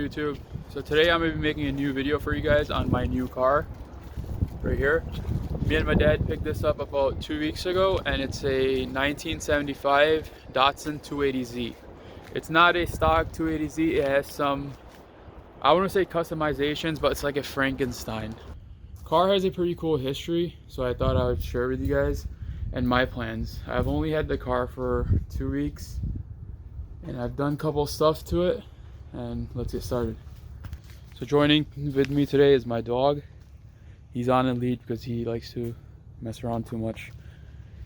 YouTube. So today I'm going to be making a new video for you guys on my new car right here. Me and my dad picked this up about 2 weeks ago, and it's a 1975 Datsun 280Z. It's not a stock 280Z. It has some, I wouldn't say customizations, but it's like a Frankenstein. Car has a pretty cool history, so I thought I would share with you guys and my plans. I've only had the car for 2 weeks, and I've done a couple stuff to it, and let's get started. So joining with me today is my dog. He's on a lead because he likes to mess around too much,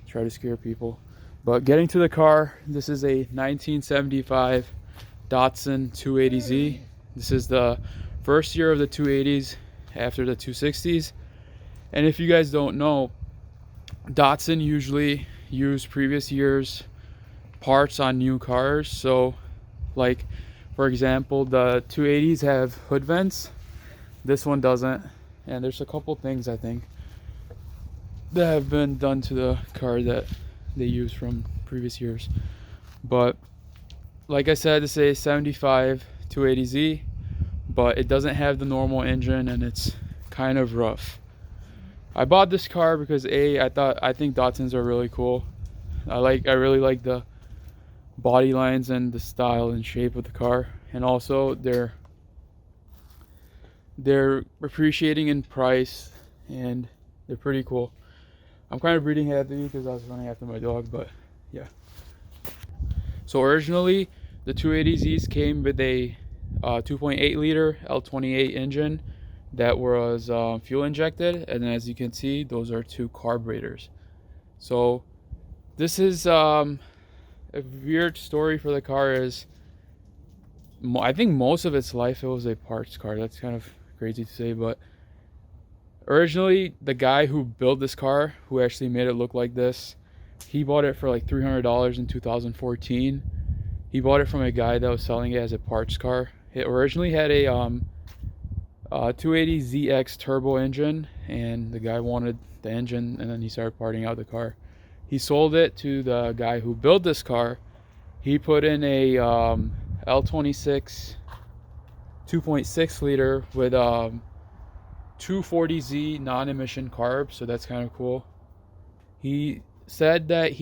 try to scare people. But getting to the car, this is a 1975 Datsun 280Z. This is the first year of the 280s after the 260s. And if you guys don't know, Datsun usually use previous years parts on new cars. So like for example, the 280s have hood vents, this one doesn't, and there's a couple things I think that have been done to the car that they use from previous years. But like I said, this is a 75 280Z, but it doesn't have the normal engine and it's kind of rough. I bought this car because I think Datsuns are really cool. I really like the body lines and the style and shape of the car, and also they're appreciating in price and they're pretty cool. I'm kind of breathing heavy because I was running after my dog, but yeah. So originally the 280Zs came with a 2.8 liter L28 engine that was fuel injected, and as you can see, those are two carburetors. So this is a weird story for the car. Is I think most of its life it was a parts car. That's kind of crazy to say, but originally the guy who built this car, who actually made it look like this, he bought it for like $300 in 2014. He bought it from a guy that was selling it as a parts car. It originally had a 280ZX turbo engine, and the guy wanted the engine, and then he started parting out the car. He sold it to the guy who built this car. He put in a L26 2.6 liter with 240Z non-emission carbs, so that's kind of cool. He said that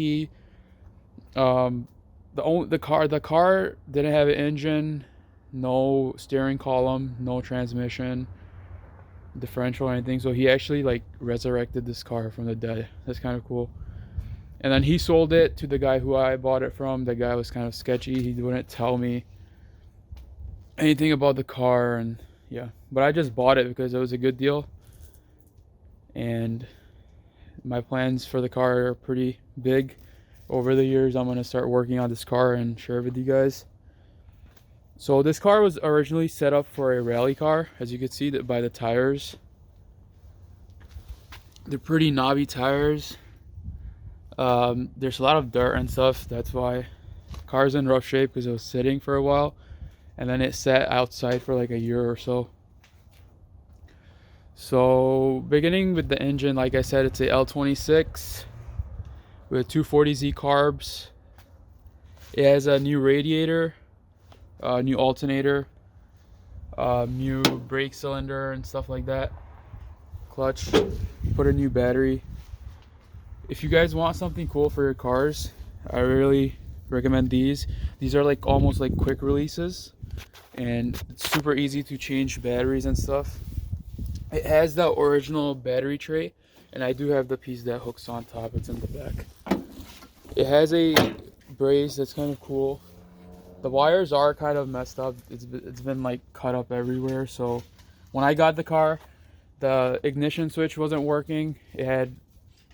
the car didn't have an engine, no steering column, no transmission, differential or anything, so he actually like resurrected this car from the dead. That's kind of cool. And then he sold it to the guy who I bought it from. The guy was kind of sketchy. He wouldn't tell me anything about the car, and yeah. But I just bought it because it was a good deal. And my plans for the car are pretty big. Over the years, I'm going to start working on this car and share it with you guys. So this car was originally set up for a rally car. As you can see that by the tires. They're pretty knobby tires. There's a lot of dirt and stuff. That's why the car's in rough shape, because it was sitting for a while, and then it sat outside for like a year or so. So beginning with the engine, like I said, it's a L26 with 240Z carbs. It has a new radiator, new alternator, new brake cylinder and stuff like that, clutch, put a new battery. If you guys want something cool for your cars, I really recommend these. These are like almost like quick releases, and it's super easy to change batteries and stuff. It has the original battery tray, and I do have the piece that hooks on top. It's in the back. It has a brace that's kind of cool. The wires are kind of messed up. It's been like cut up everywhere. So when I got the car, the ignition switch wasn't working. It had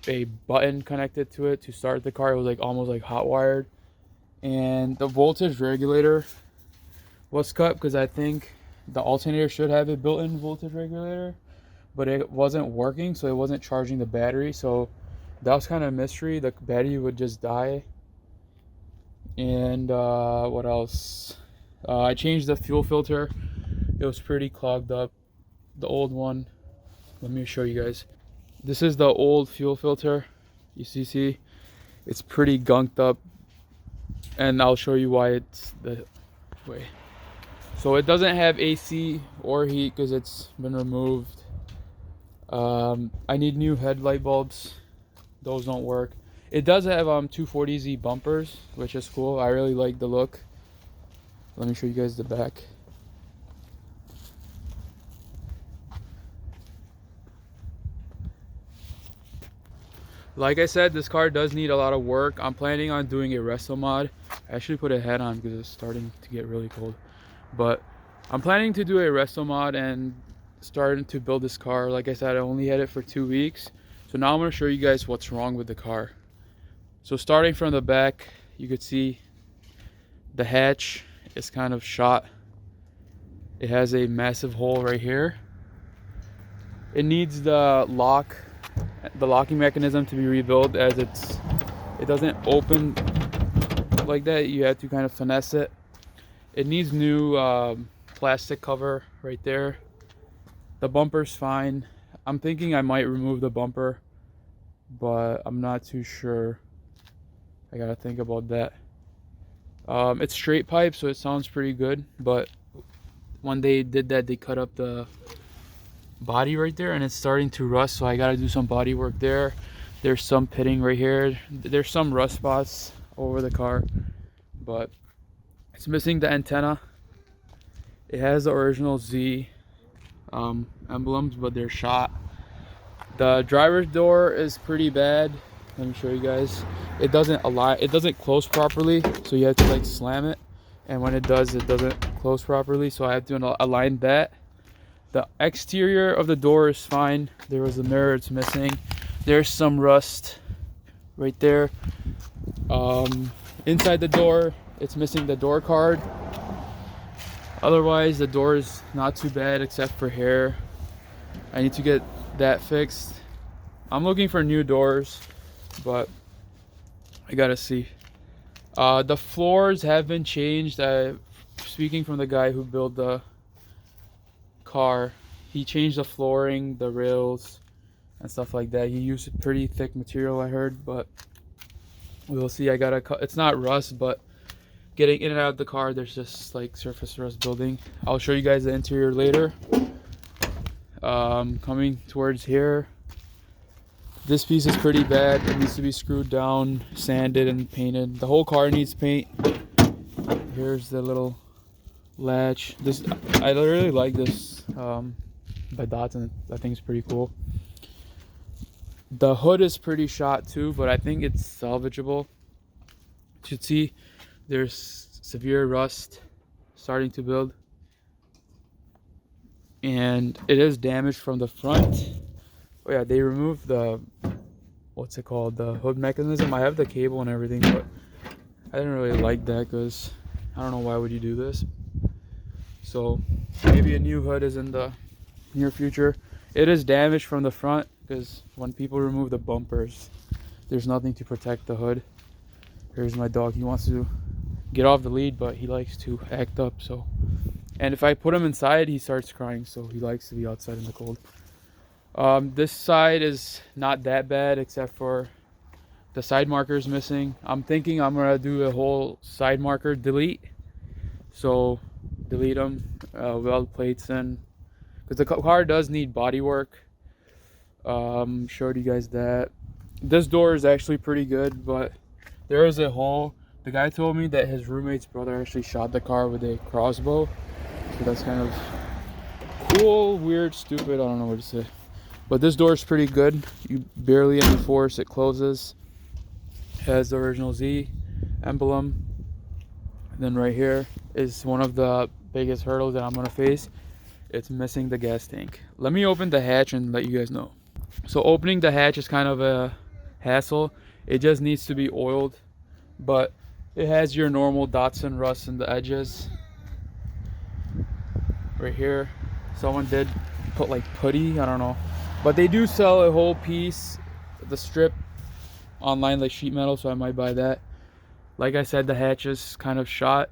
a button connected to it to start the car. It was like almost like hot wired, and the voltage regulator was cut because I think the alternator should have a built-in voltage regulator, but it wasn't working, so it wasn't charging the battery. So that was kind of a mystery. The battery would just die. And what else? I changed the fuel filter. It was pretty clogged up, the old one. Let me show you guys. This is the old fuel filter. You see, it's pretty gunked up, and I'll show you why it's the way. So it doesn't have AC or heat because it's been removed. I need new headlight bulbs. Those don't work. It does have 240Z bumpers, which is cool. I really like the look. Let me show you guys the back. Like I said, this car does need a lot of work. I'm planning on doing a resto mod. I actually put a hat on because it's starting to get really cold. But I'm planning to do a resto mod and starting to build this car. Like I said, I only had it for 2 weeks. So now I'm going to show you guys what's wrong with the car. So starting from the back, you could see the hatch is kind of shot. It has a massive hole right here. It needs the locking mechanism to be rebuilt, as it doesn't open like that. You have to kind of finesse it. It needs new plastic cover right there. The bumper's fine. I'm thinking I might remove the bumper, but I'm not too sure. I gotta think about that. It's straight pipe, so it sounds pretty good, but when they did that, they cut up the body right there and it's starting to rust, so I gotta do some body work there. There's some pitting right here. There's some rust spots over the car, but it's missing the antenna. It has the original Z emblems, but they're shot. The driver's door is pretty bad. Let me show you guys. It doesn't close properly, so you have to like slam it, and when it does, it doesn't close properly, so I have to align that. The exterior of the door is fine. There was a mirror, it's missing. There's some rust right there. Inside the door, it's missing the door card. Otherwise, the door is not too bad except for hair. I need to get that fixed. I'm looking for new doors, but I gotta see. The floors have been changed. Speaking from the guy who built the car, he changed the flooring, the rails, and stuff like that. He used pretty thick material, I heard, but we'll see. I gotta cut. It's not rust, but getting in and out of the car, there's just like surface rust building. I'll show you guys the interior later. Coming towards here, this piece is pretty bad. It needs to be screwed down, sanded, and painted. The whole car needs paint. Here's the little latch. I really like this by Datsun. I think it's pretty cool. The hood is pretty shot too, but I think it's salvageable. You should see there's severe rust starting to build, and it is damaged from the front. Oh yeah, they removed the what's it called, the hood mechanism. I have the cable and everything, but I didn't really like that because I don't know why would you do this. So maybe a new hood is in the near future. It is damaged from the front because when people remove the bumpers, there's nothing to protect the hood. Here's my dog. He wants to get off the lead, but he likes to act up. So, and if I put him inside, he starts crying, so he likes to be outside in the cold. This side is not that bad except for the side markers missing. I'm thinking I'm gonna do a whole side marker delete. So delete them, weld plates in, because the car does need body work. Showed you guys that. This door is actually pretty good, but there is a hole. The guy told me that his roommate's brother actually shot the car with a crossbow, so that's kind of cool, weird, stupid, I don't know what to say. But this door is pretty good. You barely any force, it closes. It has the original Z emblem. And then right here is one of the biggest hurdles that I'm gonna face. It's missing the gas tank. Let me open the hatch and let you guys know. So opening the hatch is kind of a hassle. It just needs to be oiled, but it has your normal Datsun rust in the edges. Right here, someone did put like putty, I don't know, but they do sell a whole piece, the strip, online, like sheet metal, so I might buy that. Like I said, the hatch is kind of shot.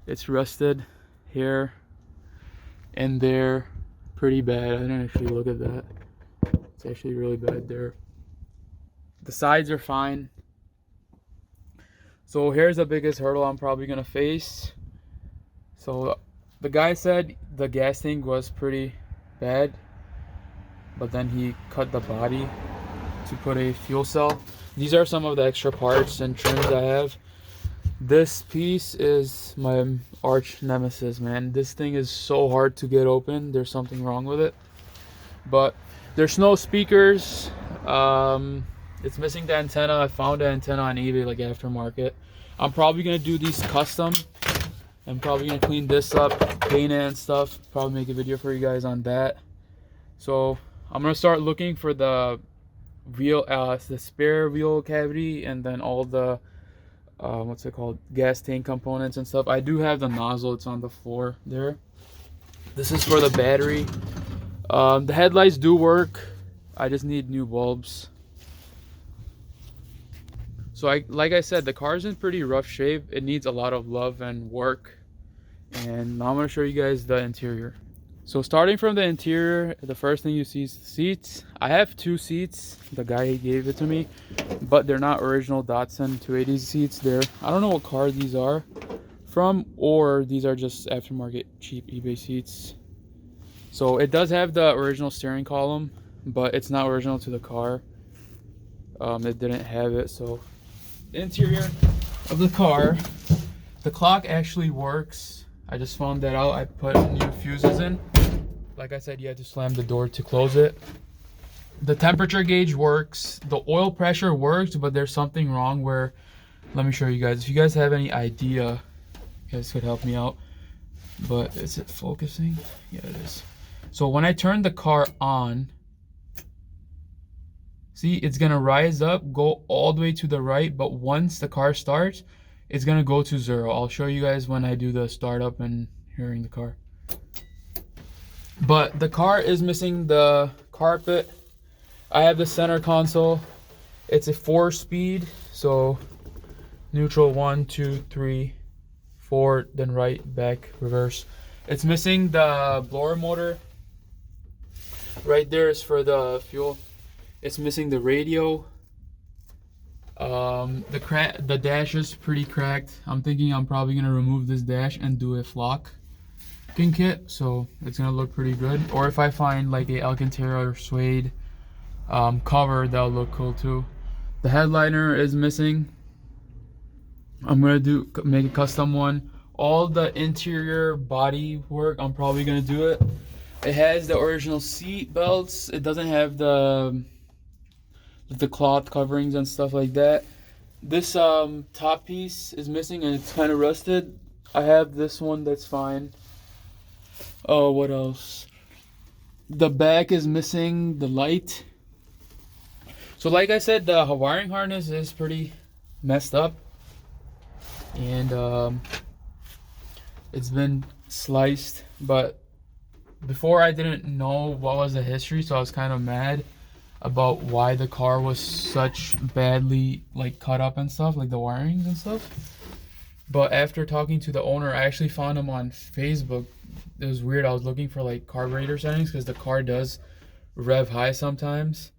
It's rusted here and there, pretty bad. I didn't actually look at that. It's actually really bad there. The sides are fine. So here's the biggest hurdle I'm probably gonna face. So The guy said the gas tank was pretty bad, but then he cut the body to put a fuel cell. These are some of the extra parts and trims I have. This piece is my arch nemesis, man. This thing is so hard to get open. There's something wrong with it. But there's no speakers. It's missing the antenna. I found the antenna on eBay, like aftermarket. I'm probably gonna do these custom. I'm probably gonna clean this up, paint it and stuff. Probably make a video for you guys on that. So I'm gonna start looking for the wheel, the spare wheel cavity, and then all the what's it called, gas tank components and stuff. I do have the nozzle. It's on the floor there. This is for the battery. The headlights do work. I just need new bulbs. So like I said, the car's in pretty rough shape. It needs a lot of love and work. And now I'm going to show you guys the interior. So starting from the interior, the first thing you see is the seats. I have 2 seats. The guy gave it to me, but they're not original Datsun 280 seats. I don't know what car these are from, or these are just aftermarket cheap eBay seats. So it does have the original steering column, but it's not original to the car. It didn't have it. So the interior of the car, the clock actually works. I just found that out. I put new fuses in. Like I said, you had to slam the door to close it. The temperature gauge works. The oil pressure works, but there's something wrong where, let me show you guys. If you guys have any idea, you guys could help me out. But is it focusing? Yeah, it is. So when I turn the car on, see, it's gonna rise up, go all the way to the right, but once the car starts, it's gonna go to 0. I'll show you guys when I do the startup and hearing the car. But the car is missing the carpet. I have the center console. It's a 4-speed, so neutral 1, 2, 3, 4, then right, back, reverse. It's missing the blower motor. Right there is for the fuel. It's missing the radio. The dash is pretty cracked. I'm thinking I'm probably gonna remove this dash and do a flock kit, so it's gonna look pretty good. Or if I find like a Alcantara or suede cover, that'll look cool too. The headliner is missing. I'm gonna make a custom one. All the interior body work, I'm probably gonna do it. It has the original seat belts. It doesn't have the cloth coverings and stuff like that. This top piece is missing and it's kind of rusted. I have this one that's fine. Oh, what else? The back is missing the light. So like I said, the wiring harness is pretty messed up, and it's been sliced. But before, I didn't know what was the history, so I was kind of mad about why the car was such badly like cut up and stuff, like the wirings and stuff. But after talking to the owner, I actually found him on Facebook. It was weird. I was looking for like carburetor settings because the car does rev high sometimes,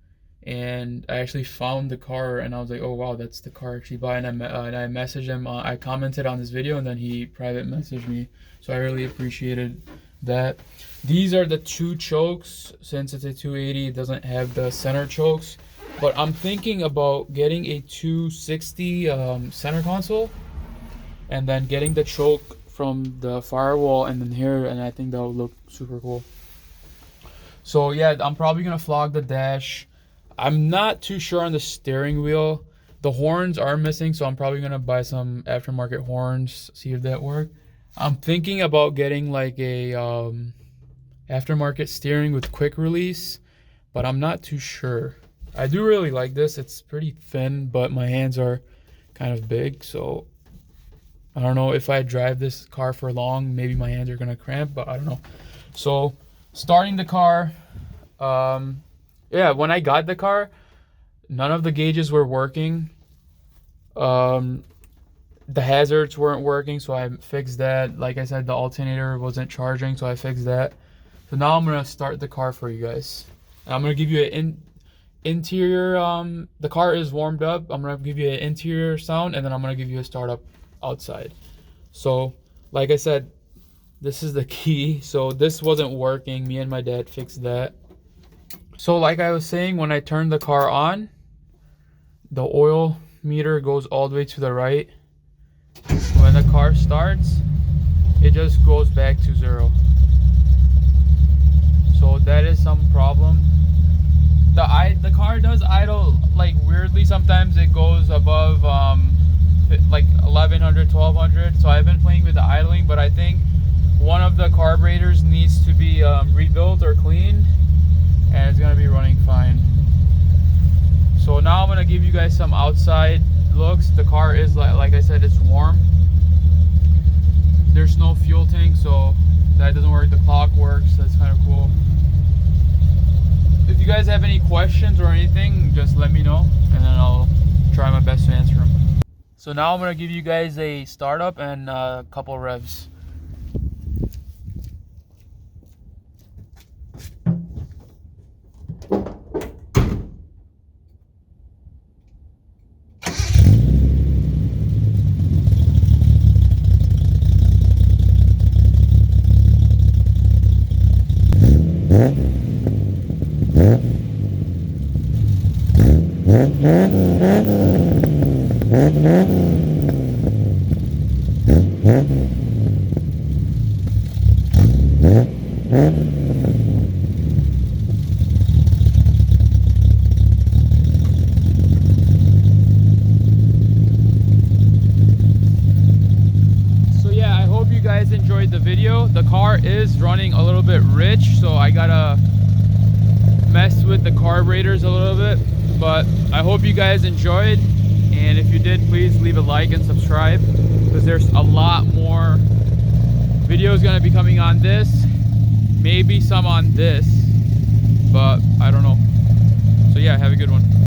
and I actually found the car and I was like, oh wow, that's the car I actually buy. And I messaged him. I commented on this video and then he private messaged me, so I really appreciated that. These are the 2 chokes. Since it's a 280, it doesn't have the center chokes, but I'm thinking about getting a 260 center console and then getting the choke from the firewall and then here, and I think that would look super cool. So yeah, I'm probably gonna flog the dash. I'm not too sure on the steering wheel. The horns are missing, so I'm probably gonna buy some aftermarket horns, see if that work. I'm thinking about getting like a aftermarket steering with quick release, but I'm not too sure. I do really like this. It's pretty thin, but my hands are kind of big, so I don't know if I drive this car for long, maybe my hands are gonna cramp, but I don't know. So starting the car, yeah, when I got the car, none of the gauges were working. The hazards weren't working, so I fixed that. Like I said, the alternator wasn't charging, so I fixed that. So now I'm gonna start the car for you guys. And I'm gonna give you an interior. The car is warmed up. I'm gonna give you an interior sound, and then I'm gonna give you a startup outside. So, like I said, This is the key. So this wasn't working. Me and my dad fixed that. So like I was saying, when I turn the car on, the oil meter goes all the way to the right. When the car starts, it just goes back to 0. So that is some problem. The car does idle like weirdly. Sometimes it goes above like 1100, 1200. So I've been playing with the idling, but I think one of the carburetors needs to be rebuilt or cleaned, and it's gonna be running fine. So now I'm gonna give you guys some outside looks. The car is like I said, it's warm. There's no fuel tank, so that doesn't work. The clock works. That's kind of cool. If you guys have any questions or anything, just let me know, and then I'll try my best to answer them. So now I'm gonna give you guys a startup and a couple revs. So yeah, I hope you guys enjoyed the video. The car is running a little bit rich, so I gotta mess with the carburetors a little bit, but I hope you guys enjoyed, and if you did, please leave a like and subscribe, because there's a lot more videos gonna be coming on this, maybe some on this, but I don't know. So yeah, have a good one.